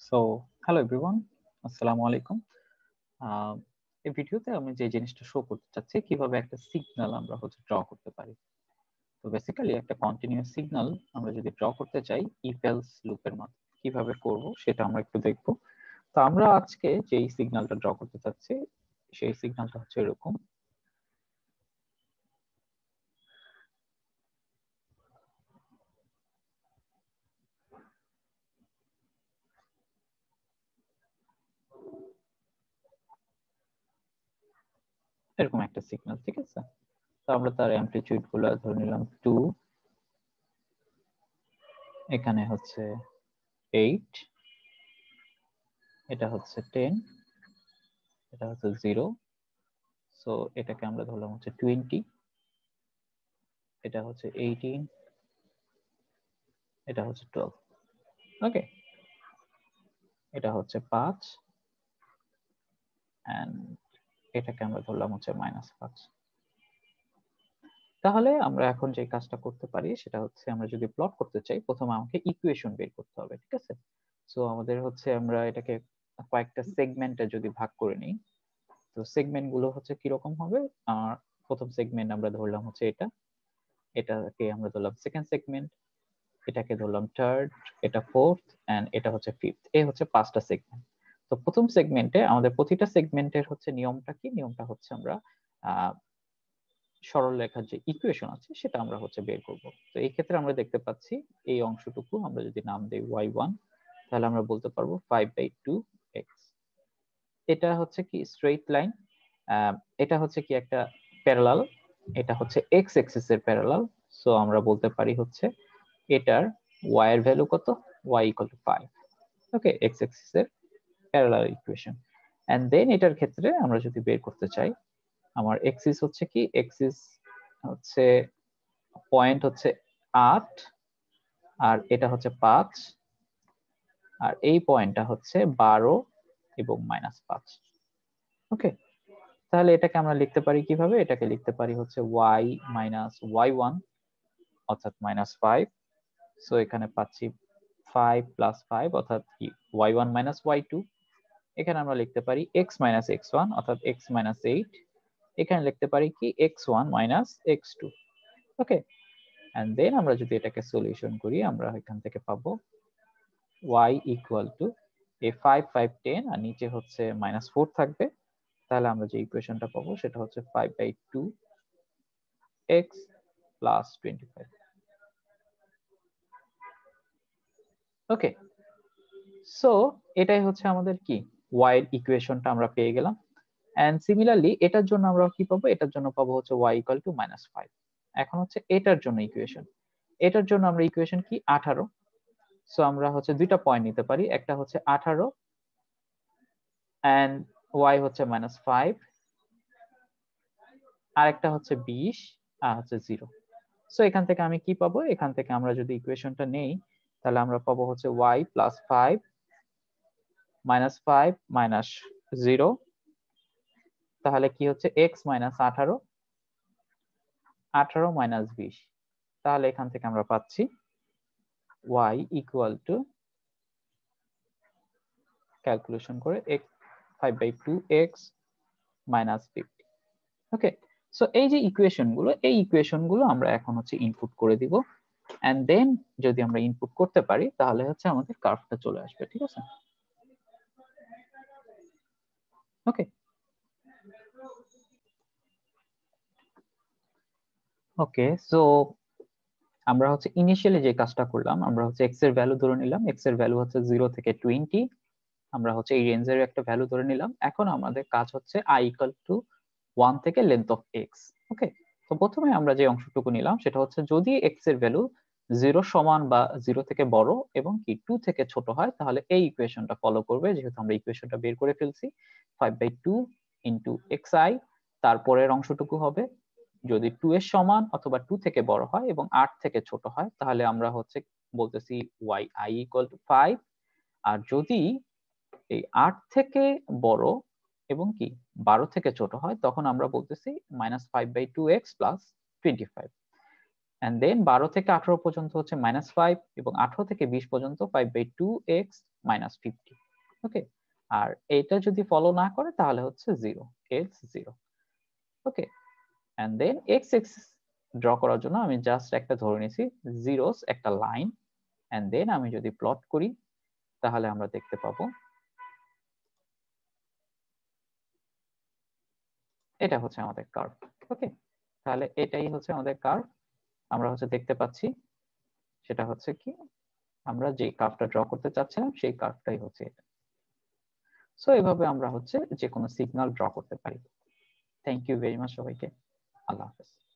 So hello everyone, আসসালামু আলাইকুম। এই ভিডিওতে আমি যে জিনিসটা শো করতে চাচ্ছি কিভাবে একটা সিগন্যাল আমরা ড্র করতে পারি। তো বেসিক্যালি একটা কন্টিনিউয়াস সিগন্যাল আমরা যদি ড্র করতে চাই ইফ এলস লুপের মাধ্যমে কিভাবে করব সেটা আমরা একটু দেখব। তো আমরা আজকে যেই সিগন্যালটা ড্র করতে চাচ্ছি সেই সিগন্যালটা হচ্ছে এরকম। এরকম একটা সিগন্যাল, ঠিক আছে? তো আমরা তার অ্যামপ্লিটিউড গুলো ধরে নিলাম 2, এখানে হচ্ছে 8, এটা হচ্ছে 10, এটা হচ্ছে 0, সো এটাকে আমরা ধরলাম হচ্ছে 20, এটা হচ্ছে 18, এটা হচ্ছে 12। ওকে, এটা হচ্ছে 5 এন্ড এটাকে আমরা ধরলাম হচ্ছে -5। তাহলে আমরা এখন যে কাজটা করতে পারি সেটা হচ্ছে আমরা যদি প্লট করতে চাই প্রথমে আমাকে ইকুয়েশন বের করতে হবে, ঠিক আছে? সো আমাদের হচ্ছে আমরা এটাকে কয়েকটা সেগমেন্টে যদি ভাগ করে নিই, তো সেগমেন্ট গুলো হচ্ছে কি রকম হবে? প্রথম সেগমেন্ট আমরা ধরলাম হচ্ছে এটাকে আমরা ধরলাম সেকেন্ড সেগমেন্ট, এটাকে ধরলাম থার্ড, এটা ফোর্থ এন্ড এটা হচ্ছে ফিফথ। এই হচ্ছে 5টা সেগমেন্ট। তো প্রথম সেগমেন্টে আমাদের প্রতিটা সেগমেন্টের হচ্ছে নিয়মটা কি? নিয়মটা হচ্ছে আমরা সরল রেখার যে ইকুয়েশন আছে সেটা আমরা হচ্ছে বের করব। তো এই ক্ষেত্রে আমরা দেখতে পাচ্ছি এই অংশটুকু আমরা যদি নাম দেই y1, তাহলে আমরা বলতে পারবো 5/2x। এটা হচ্ছে কি স্ট্রেইট লাইন, এটা হচ্ছে কি একটা প্যারালাল, এটা হচ্ছে x অ্যাক্সিস এর প্যারালাল। সো আমরা বলতে পারি হচ্ছে এটার y এর ভ্যালু কত? y = 5। ওকে, x অ্যাক্সিস এর প্যারালাল ইকুয়েশন। এন্ড দেন এটার ক্ষেত্রে আমরা যদি বের করতে চাই, আমার এক্সিস হচ্ছে কি, এক্সিস হচ্ছে পয়েন্ট হচ্ছে 8 আর এটা হচ্ছে 5 আর এই পয়েন্টটা হচ্ছে 12 এবং -5। ওকে, তাহলে এটাকে আমরা লিখতে পারি কিভাবে? এটাকে লিখতে পারি হচ্ছে y - y1 অর্থাৎ -5। সো এখানে পাচ্ছি 5 + 5 অর্থাৎ কি y1 - y2। এখানে আমরা লিখতে পারি x - x1 অর্থাৎ x - 8। এখানে লিখতে পারি কি x1 - x2। Okay, and then আমরা যদি এটাকে সলিউশন করি আমরা এখান থেকে পাবো y = এই 5 5 10 আর নিচে হচ্ছে -4 থাকবে। তাহলে আমরা যে ইকুয়েশনটা পাবো সেটা হচ্ছে 5/2x + 25। ওকে, সো এটাই হচ্ছে আমাদের কি y এর ইকুয়েশনটা আমরা পেয়ে গেলাম। এন্ড সিমিলারলি এটার জন্য আমরা কি পাবো? এটার জন্য পাবো হচ্ছে y = -5। এখন হচ্ছে এটার জন্য ইকুয়েশন, এটার জন্য আমরা ইকুয়েশন কি 18। সো আমরা হচ্ছে দুইটা পয়েন্ট নিতে পারি, একটা হচ্ছে 18 এন্ড y হচ্ছে -5, আর একটা হচ্ছে 20 আর হচ্ছে 0। সো এখান থেকে আমি কি পাবো? এখান থেকে আমরা যদি ইকুয়েশনটা নেই তাহলে আমরা পাবো হচ্ছে y + 5 -5 -0, তাহলে কি হচ্ছে x - 18, 18 - 20। তাহলে এখান থেকে আমরা পাচ্ছি y = ক্যালকুলেশন করে 5/2x - 50। ওকে, সো এই যে ইকুয়েশন গুলো আমরা এখন হচ্ছে ইনপুট করে দিব এন্ড দেন যদি আমরা ইনপুট করতে পারি তাহলে হচ্ছে আমাদের কার্ভটা চলে আসবে, ঠিক আছে? ওকে, ওকে, সো আমরা হচ্ছে ইনিশিয়ালি যে কাজটা করলাম, আমরা হচ্ছে x এর ভ্যালু ধরে নিলাম, x এর ভ্যালু হচ্ছে 0 থেকে 20। আমরা হচ্ছে এই রেঞ্জের একটা ভ্যালু ধরে নিলাম। এখন আমাদের কাজ হচ্ছে i = 1 থেকে লেন্থ অফ x। ওকে, তো প্রথমে আমরা যে অংশটুকু নিলাম সেটা হচ্ছে যদি x এর ভ্যালু 0 সমান বা 0 থেকে বড় এবং কি 2 থেকে ছোট হয় তাহলে এই ইকুয়েশনটা ফলো করবে, যেহেতু আমরা ইকুয়েশনটা বের করে ফেলছি 5/2 * xi। তারপরের অংশটুকু হবে যদি 2 এর সমান অথবা 2 থেকে বড় হয় এবং 8 থেকে ছোট হয় তাহলে আমরা হচ্ছে বলতেছি yi = 5। আর যদি এই 8 থেকে বড় এবং কি 12 থেকে ছোট হয় তখন আমরা বলতেছি -5/2x + 25। and then 12 থেকে 18 পর্যন্ত হচ্ছে -5 এবং 18 থেকে 20 পর্যন্ত 5/2x - 50। ওকে, আর এটা যদি ফলো না করে তাহলে হচ্ছে 0, x 0। Okay, and then x axis draw করার জন্য আমি জাস্ট একটা ধরে নিছি জিরোস একটা লাইন, and then আমি যদি প্লট করি তাহলে আমরা দেখতে পাবো এটা হচ্ছে আমাদের কার্ভ। ওকে, তাহলে এটাই হচ্ছে আমাদের কার্ভ। আমরা হচ্ছে দেখতে পাচ্ছি সেটা হচ্ছে কি আমরা যে কার্ভটা ড্র করতে চাচ্ছিলাম সেই কার্ভটাই হচ্ছে এটা। সো এভাবে আমরা হচ্ছে যে কোনো সিগন্যাল ড্র করতে পারি। থ্যাংক ইউ ভেরি মাচ সবাইকে। আল্লাহ হাফেজ।